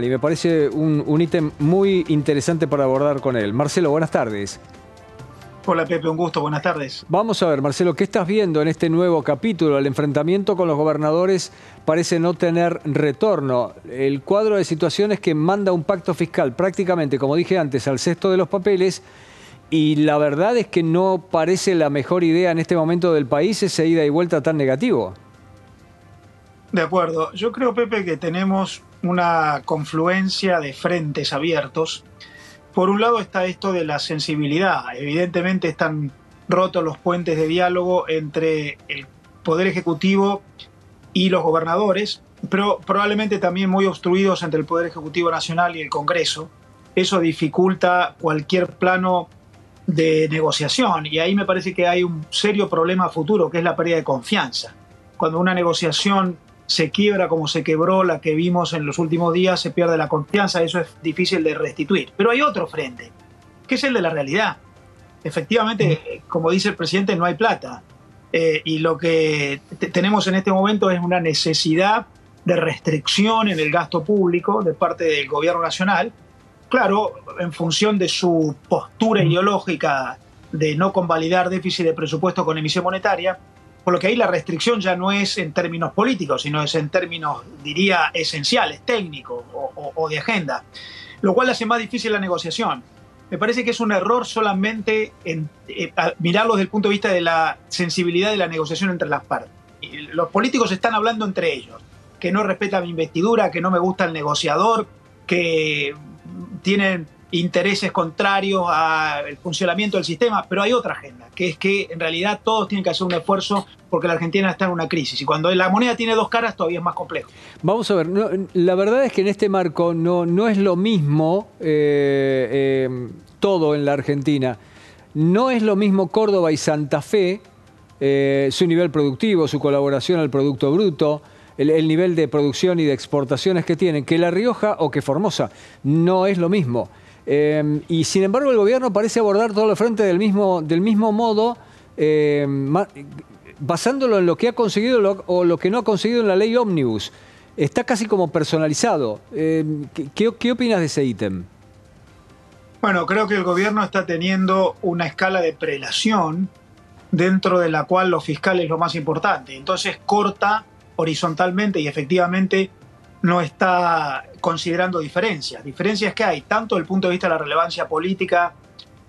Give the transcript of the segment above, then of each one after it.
Y me parece un ítem muy interesante para abordar con él. Marcelo, buenas tardes. Hola Pepe, un gusto, buenas tardes. Vamos a ver, Marcelo, ¿qué estás viendo en este nuevo capítulo? El enfrentamiento con los gobernadores parece no tener retorno. El cuadro de situaciones que manda un pacto fiscal prácticamente, como dije antes, al cesto de los papeles, y la verdad es que no parece la mejor idea en este momento del país esa ida y vuelta tan negativo. De acuerdo, yo creo Pepe que tenemos una confluencia de frentes abiertos. Por un lado está esto de la sensibilidad. Evidentemente están rotos los puentes de diálogo entre el Poder Ejecutivo y los gobernadores, pero probablemente también muy obstruidos entre el Poder Ejecutivo Nacional y el Congreso. Eso dificulta cualquier plano de negociación y ahí me parece que hay un serio problema futuro, que es la pérdida de confianza. Cuando una negociación se quiebra como se quebró la que vimos en los últimos días, se pierde la confianza, eso es difícil de restituir. Pero hay otro frente, que es el de la realidad. Efectivamente, como dice el presidente, no hay plata. Y lo que tenemos en este momento es una necesidad de restricción en el gasto público de parte del gobierno nacional. Claro, en función de su postura ideológica de no convalidar déficit de presupuesto con emisión monetaria, por lo que ahí la restricción ya no es en términos políticos, sino es en términos, diría, esenciales, técnicos o de agenda, lo cual hace más difícil la negociación. Me parece que es un error solamente mirarlo desde el punto de vista de la sensibilidad de la negociación entre las partes. Los políticos están hablando entre ellos, que no respeta mi investidura, que no me gusta el negociador, que tienen intereses contrarios al funcionamiento del sistema, pero hay otra agenda, que es que en realidad todos tienen que hacer un esfuerzo porque la Argentina está en una crisis y cuando la moneda tiene dos caras todavía es más complejo. Vamos a ver, la verdad es que en este marco no es lo mismo todo en la Argentina. No es lo mismo Córdoba y Santa Fe, su nivel productivo, su colaboración al Producto Bruto, el nivel de producción y de exportaciones que tienen, que La Rioja o que Formosa. No es lo mismo. Y sin embargo el gobierno parece abordar todo el frente del mismo modo, basándolo en lo que ha conseguido o lo que no ha conseguido en la ley Ómnibus. Está casi como personalizado. ¿Qué opinas de ese ítem? Bueno, creo que el gobierno está teniendo una escala de prelación dentro de la cual lo fiscal es lo más importante. Entonces corta horizontalmente y efectivamente no está considerando diferencias. Diferencias que hay tanto desde el punto de vista de la relevancia política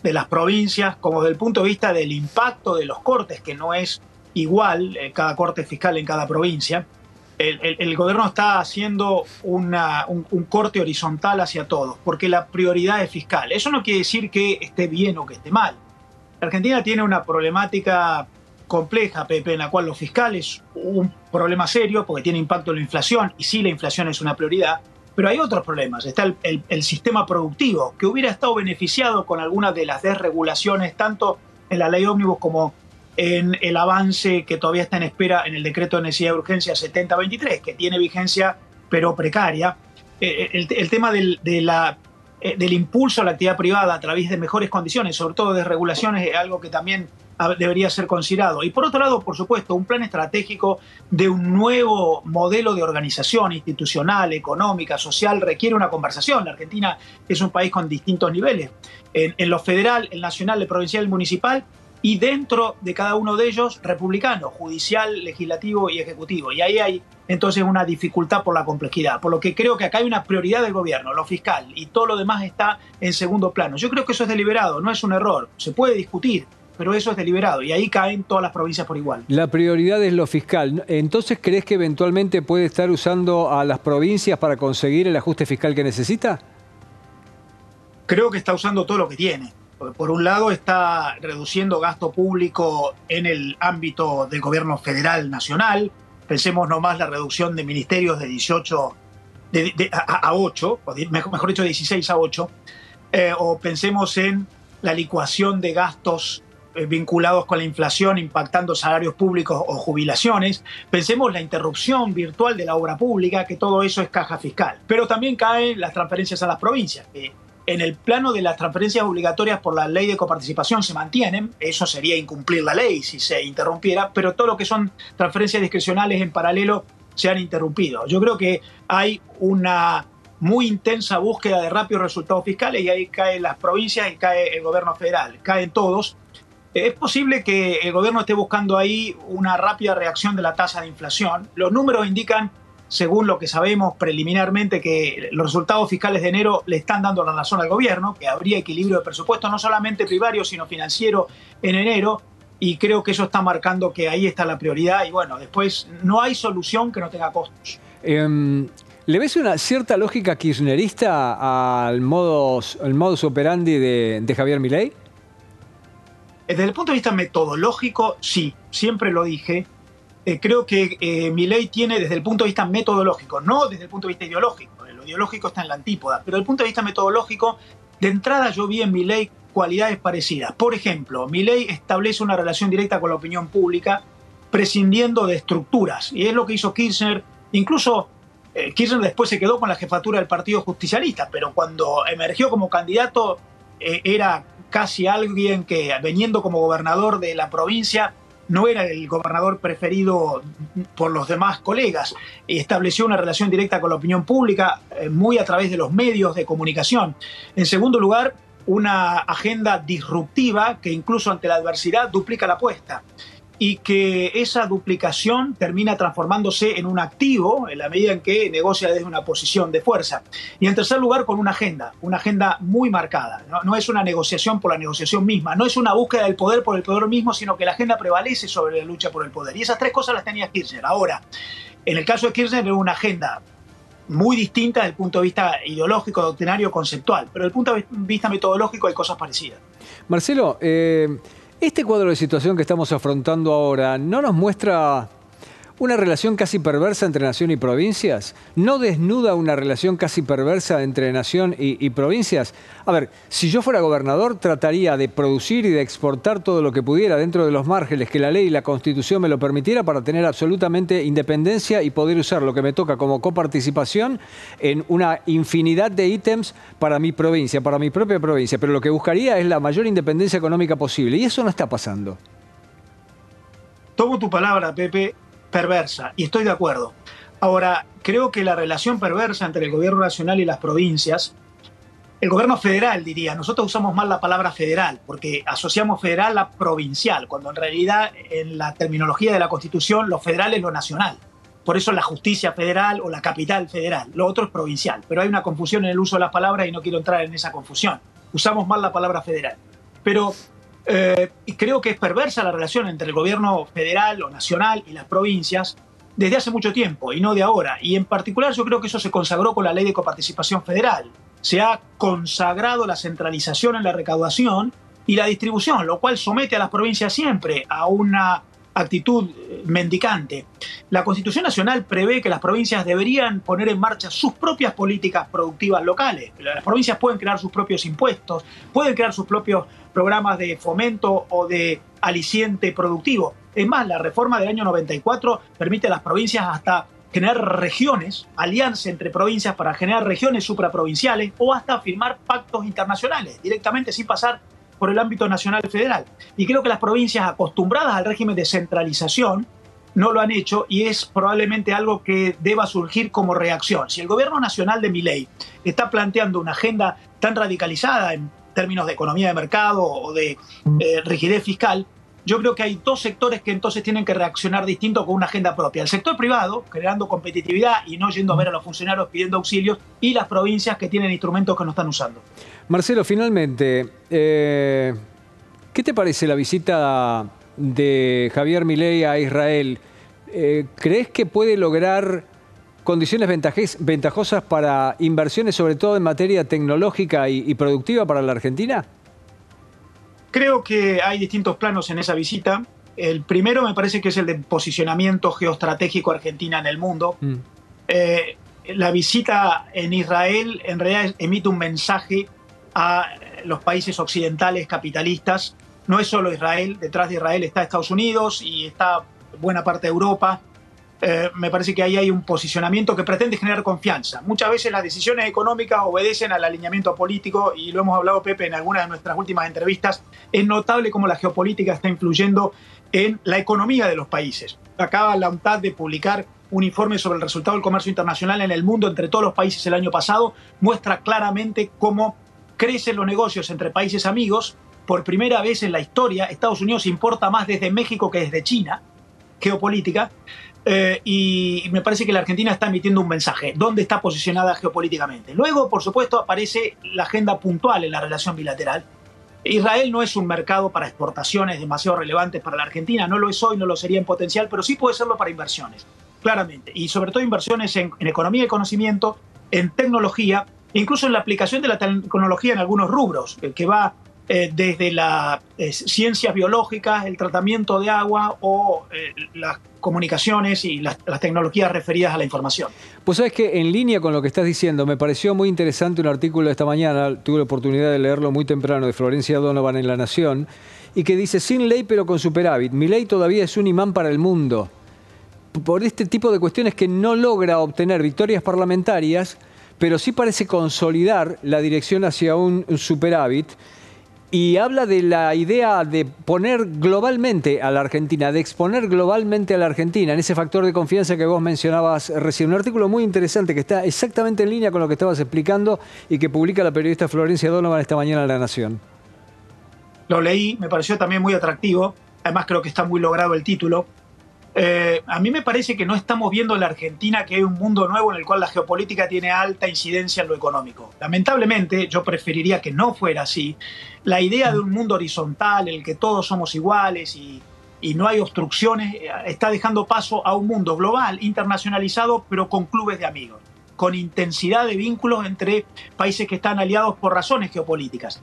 de las provincias como desde el punto de vista del impacto de los cortes, que no es igual cada corte fiscal en cada provincia. El gobierno está haciendo un corte horizontal hacia todos, porque la prioridad es fiscal. Eso no quiere decir que esté bien o que esté mal. La Argentina tiene una problemática compleja, Pepe, en la cual lo fiscal es un problema serio porque tiene impacto en la inflación, y sí, la inflación es una prioridad, pero hay otros problemas. Está el sistema productivo, que hubiera estado beneficiado con algunas de las desregulaciones, tanto en la ley ómnibus como en el avance que todavía está en espera en el decreto de necesidad de urgencia 7023, que tiene vigencia pero precaria. El tema del impulso a la actividad privada a través de mejores condiciones, sobre todo de regulaciones, es algo que también debería ser considerado. Y por otro lado, por supuesto, un plan estratégico de un nuevo modelo de organización institucional, económica, social, requiere una conversación. La Argentina es un país con distintos niveles. En lo federal, el nacional, el provincial, el municipal, y dentro de cada uno de ellos, republicano, judicial, legislativo y ejecutivo. Y ahí hay entonces una dificultad por la complejidad, por lo que creo que acá hay una prioridad del gobierno, lo fiscal, y todo lo demás está en segundo plano. Yo creo que eso es deliberado, no es un error, se puede discutir, pero eso es deliberado, y ahí caen todas las provincias por igual. La prioridad es lo fiscal. Entonces, ¿crees que eventualmente puede estar usando a las provincias para conseguir el ajuste fiscal que necesita? Creo que está usando todo lo que tiene. Por un lado está reduciendo gasto público en el ámbito del gobierno federal nacional. Pensemos nomás la reducción de ministerios de 18 a 8, mejor dicho, de 16 a 8. O pensemos en la licuación de gastos vinculados con la inflación, impactando salarios públicos o jubilaciones. Pensemos la interrupción virtual de la obra pública, que todo eso es caja fiscal. Pero también caen las transferencias a las provincias, que en el plano de las transferencias obligatorias por la ley de coparticipación se mantienen. Eso sería incumplir la ley si se interrumpiera, pero todo lo que son transferencias discrecionales en paralelo se han interrumpido. Yo creo que hay una muy intensa búsqueda de rápidos resultados fiscales y ahí caen las provincias y cae el gobierno federal, caen todos. Es posible que el gobierno esté buscando ahí una rápida reacción de la tasa de inflación. Los números indican, según lo que sabemos preliminarmente, que los resultados fiscales de enero le están dando la razón al gobierno, que habría equilibrio de presupuesto, no solamente primario, sino financiero en enero, y creo que eso está marcando que ahí está la prioridad, y bueno, después no hay solución que no tenga costos. ¿Le ves una cierta lógica kirchnerista al modus operandi de Javier Milei? Desde el punto de vista metodológico, sí, siempre lo dije. Creo que Milei tiene desde el punto de vista metodológico, no desde el punto de vista ideológico, lo ideológico está en la antípoda, pero desde el punto de vista metodológico, de entrada yo vi en Milei cualidades parecidas. Por ejemplo, Milei establece una relación directa con la opinión pública, prescindiendo de estructuras, y es lo que hizo Kirchner. Incluso Kirchner después se quedó con la jefatura del Partido Justicialista, pero cuando emergió como candidato era casi alguien que, veniendo como gobernador de la provincia, no era el gobernador preferido por los demás colegas. Estableció una relación directa con la opinión pública, muy a través de los medios de comunicación. En segundo lugar, una agenda disruptiva que incluso ante la adversidad duplica la apuesta, y que esa duplicación termina transformándose en un activo en la medida en que negocia desde una posición de fuerza. Y en tercer lugar, con una agenda muy marcada. No es una negociación por la negociación misma, no es una búsqueda del poder por el poder mismo, sino que la agenda prevalece sobre la lucha por el poder. Y esas tres cosas las tenía Kirchner. Ahora, en el caso de Kirchner era una agenda muy distinta desde el punto de vista ideológico, doctrinario, conceptual, pero desde el punto de vista metodológico hay cosas parecidas. Marcelo, este cuadro de situación que estamos afrontando ahora, ¿no nos muestra una relación casi perversa entre nación y provincias? ¿No desnuda una relación casi perversa entre nación y provincias? A ver, si yo fuera gobernador, trataría de producir y de exportar todo lo que pudiera dentro de los márgenes que la ley y la Constitución me lo permitiera para tener absolutamente independencia y poder usar lo que me toca como coparticipación en una infinidad de ítems para mi provincia, para mi propia provincia. Pero lo que buscaría es la mayor independencia económica posible y eso no está pasando. Tomo tu palabra, Pepe, perversa, y estoy de acuerdo. Ahora, creo que la relación perversa entre el gobierno nacional y las provincias, el gobierno federal diría, nosotros usamos mal la palabra federal, porque asociamos federal a provincial, cuando en realidad en la terminología de la Constitución lo federal es lo nacional. Por eso la justicia federal o la capital federal, lo otro es provincial. Pero hay una confusión en el uso de las palabras y no quiero entrar en esa confusión. Usamos mal la palabra federal. Pero creo que es perversa la relación entre el gobierno federal o nacional y las provincias desde hace mucho tiempo y no de ahora. Y en particular yo creo que eso se consagró con la ley de coparticipación federal. Se ha consagrado la centralización en la recaudación y la distribución, lo cual somete a las provincias siempre a una actitud mendicante. La Constitución Nacional prevé que las provincias deberían poner en marcha sus propias políticas productivas locales. Las provincias pueden crear sus propios impuestos, pueden crear sus propios programas de fomento o de aliciente productivo. Es más, la reforma del año 94 permite a las provincias hasta generar regiones, alianzas entre provincias para generar regiones supraprovinciales o hasta firmar pactos internacionales directamente sin pasar por el ámbito nacional federal. Y creo que las provincias acostumbradas al régimen de centralización no lo han hecho y es probablemente algo que deba surgir como reacción. Si el gobierno nacional de Milei está planteando una agenda tan radicalizada en términos de economía de mercado o de rigidez fiscal, yo creo que hay dos sectores que entonces tienen que reaccionar distinto con una agenda propia. El sector privado, generando competitividad y no yendo a ver a los funcionarios pidiendo auxilios, y las provincias que tienen instrumentos que no están usando. Marcelo, finalmente, ¿qué te parece la visita de Javier Milei a Israel? ¿Crees que puede lograr condiciones ventajosas para inversiones, sobre todo en materia tecnológica y productiva para la Argentina? Creo que hay distintos planos en esa visita. El primero me parece que es el de posicionamiento geoestratégico Argentina en el mundo. La visita en Israel en realidad emite un mensaje a los países occidentales capitalistas. No es solo Israel, detrás de Israel está Estados Unidos y está buena parte de Europa. Me parece que ahí hay un posicionamiento que pretende generar confianza. Muchas veces las decisiones económicas obedecen al alineamiento político y lo hemos hablado, Pepe, en algunas de nuestras últimas entrevistas. Es notable cómo la geopolítica está influyendo en la economía de los países. Acaba la UNTAD de publicar un informe sobre el resultado del comercio internacional en el mundo entre todos los países el año pasado, muestra claramente cómo crecen los negocios entre países amigos. Por primera vez en la historia, Estados Unidos importa más desde México que desde China, geopolítica, y me parece que la Argentina está emitiendo un mensaje. ¿Dónde está posicionada geopolíticamente? Luego, por supuesto, aparece la agenda puntual en la relación bilateral. Israel no es un mercado para exportaciones demasiado relevantes para la Argentina, no lo es hoy, no lo sería en potencial, pero sí puede serlo para inversiones, claramente, y sobre todo inversiones en economía y conocimiento, en tecnología, incluso en la aplicación de la tecnología en algunos rubros, que va desde las ciencias biológicas, el tratamiento de agua o las comunicaciones y las tecnologías referidas a la información. Pues sabes que en línea con lo que estás diciendo, me pareció muy interesante un artículo de esta mañana, tuve la oportunidad de leerlo muy temprano, de Florencia Donovan en La Nación, y que dice, sin ley pero con superávit, Milei todavía es un imán para el mundo. Por este tipo de cuestiones que no logra obtener victorias parlamentarias, pero sí parece consolidar la dirección hacia un superávit. Y habla de la idea de poner globalmente a la Argentina, de exponer globalmente a la Argentina en ese factor de confianza que vos mencionabas recién. Un artículo muy interesante que está exactamente en línea con lo que estabas explicando y que publica la periodista Florencia Donovan esta mañana en La Nación. Lo leí, me pareció también muy atractivo. Además creo que está muy logrado el título. A mí me parece que no estamos viendo en la Argentina que hay un mundo nuevo en el cual la geopolítica tiene alta incidencia en lo económico. Lamentablemente, yo preferiría que no fuera así. La idea de un mundo horizontal en el que todos somos iguales y no hay obstrucciones está dejando paso a un mundo global, internacionalizado, pero con clubes de amigos, con intensidad de vínculos entre países que están aliados por razones geopolíticas.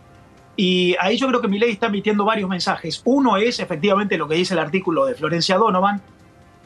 Y ahí yo creo que Milei está emitiendo varios mensajes. Uno es efectivamente lo que dice el artículo de Florencia Donovan,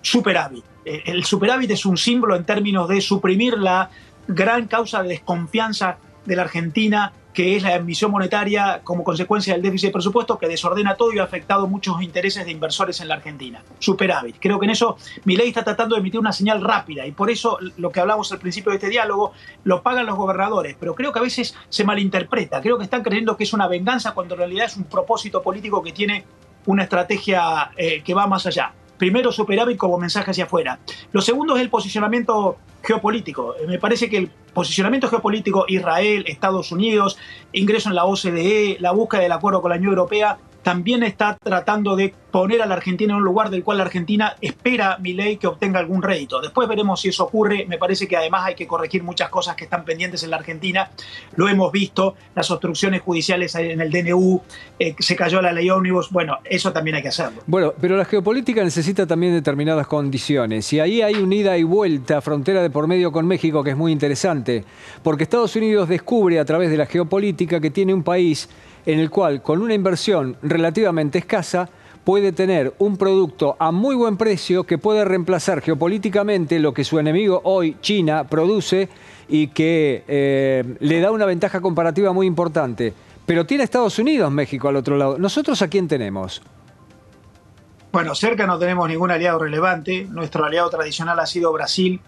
superávit. El superávit es un símbolo en términos de suprimir la gran causa de desconfianza de la Argentina, que es la emisión monetaria como consecuencia del déficit de presupuesto, que desordena todo y ha afectado muchos intereses de inversores en la Argentina. Superávit. Creo que en eso Milei está tratando de emitir una señal rápida y por eso lo que hablamos al principio de este diálogo lo pagan los gobernadores, pero creo que a veces se malinterpreta. Creo que están creyendo que es una venganza cuando en realidad es un propósito político que tiene una estrategia que va más allá. Primero, superávit como mensaje hacia afuera. Lo segundo es el posicionamiento geopolítico. Me parece que el posicionamiento geopolítico Israel, Estados Unidos, ingreso en la OCDE, la búsqueda del acuerdo con la Unión Europea, también está tratando de poner a la Argentina en un lugar del cual la Argentina espera Milei que obtenga algún rédito. Después veremos si eso ocurre. Me parece que además hay que corregir muchas cosas que están pendientes en la Argentina. Lo hemos visto, las obstrucciones judiciales en el DNU, se cayó la ley ómnibus. Bueno, eso también hay que hacerlo. Bueno, pero la geopolítica necesita también determinadas condiciones. Y ahí hay un ida y vuelta, frontera de por medio con México, que es muy interesante. Porque Estados Unidos descubre a través de la geopolítica que tiene un país en el cual, con una inversión relativamente escasa, puede tener un producto a muy buen precio que puede reemplazar geopolíticamente lo que su enemigo hoy, China, produce y que le da una ventaja comparativa muy importante. Pero tiene Estados Unidos, México al otro lado. ¿Nosotros a quién tenemos? Bueno, cerca no tenemos ningún aliado relevante. Nuestro aliado tradicional ha sido Brasil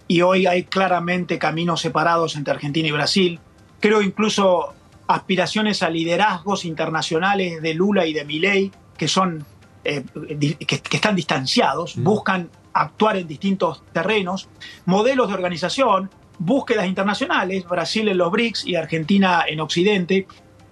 y hoy hay claramente caminos separados entre Argentina y Brasil. Creo incluso aspiraciones a liderazgos internacionales de Lula y de Milei que son que están distanciados, buscan actuar en distintos terrenos, modelos de organización, búsquedas internacionales, Brasil en los BRICS y Argentina en Occidente.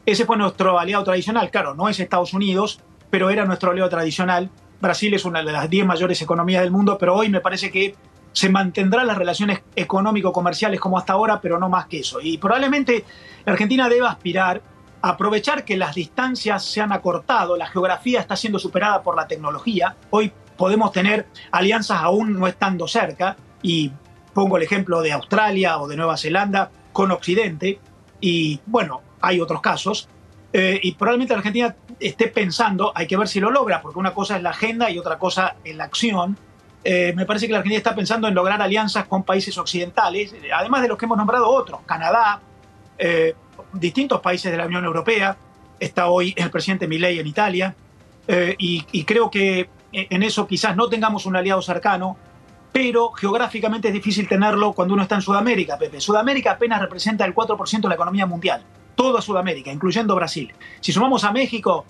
Ese fue nuestro aliado tradicional. Claro, no es Estados Unidos, pero era nuestro aliado tradicional. Brasil es una de las 10 mayores economías del mundo, pero hoy me parece que se mantendrán las relaciones económico-comerciales como hasta ahora, pero no más que eso. Y probablemente la Argentina deba aspirar a aprovechar que las distancias se han acortado, la geografía está siendo superada por la tecnología. Hoy podemos tener alianzas aún no estando cerca, y pongo el ejemplo de Australia o de Nueva Zelanda con Occidente, y bueno, hay otros casos. Y probablemente la Argentina esté pensando, hay que ver si lo logra, porque una cosa es la agenda y otra cosa es la acción. Me parece que la Argentina está pensando en lograr alianzas con países occidentales, además de los que hemos nombrado otros, Canadá, distintos países de la Unión Europea. Está hoy el presidente Milei en Italia, y creo que en eso quizás no tengamos un aliado cercano, pero geográficamente es difícil tenerlo cuando uno está en Sudamérica, Pepe. Sudamérica apenas representa el 4% de la economía mundial, toda Sudamérica, incluyendo Brasil. Si sumamos a México,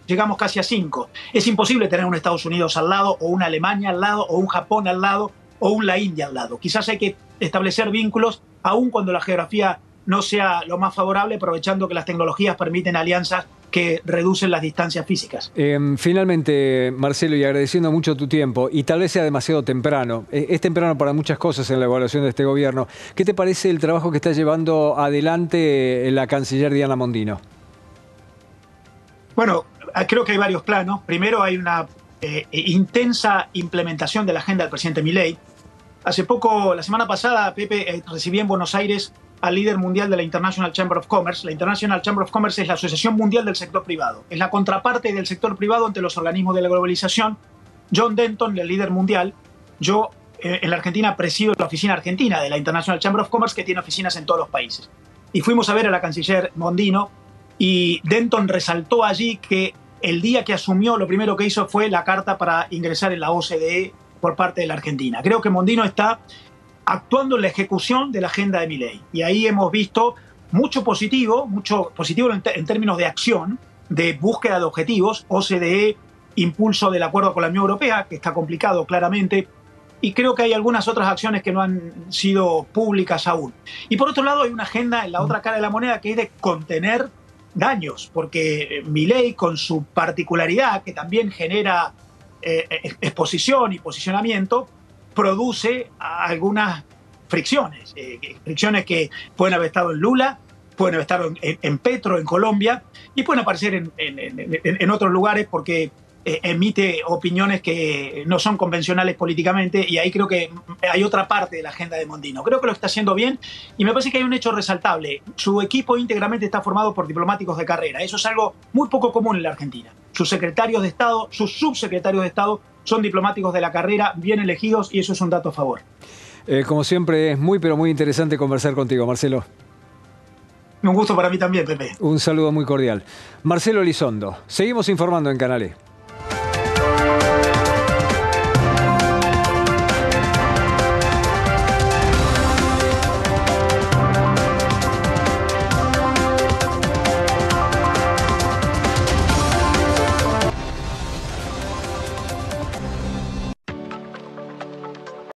llegamos casi a 5. Es imposible tener un Estados Unidos al lado, o una Alemania al lado, o un Japón al lado, o un la India al lado. Quizás hay que establecer vínculos, aun cuando la geografía no sea lo más favorable, aprovechando que las tecnologías permiten alianzas que reducen las distancias físicas. Finalmente, Marcelo, y agradeciendo mucho tu tiempo, y tal vez sea demasiado temprano, es temprano para muchas cosas en la evaluación de este gobierno. ¿Qué te parece el trabajo que está llevando adelante la canciller Diana Mondino? Bueno, creo que hay varios planos. Primero, hay una intensa implementación de la agenda del presidente Milei. Hace poco, la semana pasada, Pepe, recibí en Buenos Aires al líder mundial de la International Chamber of Commerce. La International Chamber of Commerce es la Asociación Mundial del Sector Privado. Es la contraparte del sector privado ante los organismos de la globalización. John Denton, el líder mundial. Yo, en la Argentina, presido la oficina argentina de la International Chamber of Commerce, que tiene oficinas en todos los países. Y fuimos a ver a la canciller Mondino, y Denton resaltó allí que el día que asumió, lo primero que hizo fue la carta para ingresar en la OCDE por parte de la Argentina. Creo que Mondino está actuando en la ejecución de la agenda de Milei. Y ahí hemos visto mucho positivo en términos de acción, de búsqueda de objetivos, OCDE, impulso del acuerdo con la Unión Europea, que está complicado claramente, y creo que hay algunas otras acciones que no han sido públicas aún. Y por otro lado hay una agenda en la otra cara de la moneda que es de contener daños, porque Milei, con su particularidad, que también genera exposición y posicionamiento, produce algunas fricciones. Fricciones que pueden haber estado en Lula, pueden haber estado en Petro, en Colombia, y pueden aparecer en otros lugares porque emite opiniones que no son convencionales políticamente, y ahí creo que hay otra parte de la agenda de Mondino. Creo que lo está haciendo bien, y me parece que hay un hecho resaltable. Su equipo íntegramente está formado por diplomáticos de carrera. Eso es algo muy poco común en la Argentina. Sus secretarios de Estado, sus subsecretarios de Estado son diplomáticos de la carrera, bien elegidos, y eso es un dato a favor. Como siempre, es muy, pero muy interesante conversar contigo, Marcelo. Un gusto para mí también, Pepe. Un saludo muy cordial. Marcelo Elizondo. Seguimos informando en Canal E.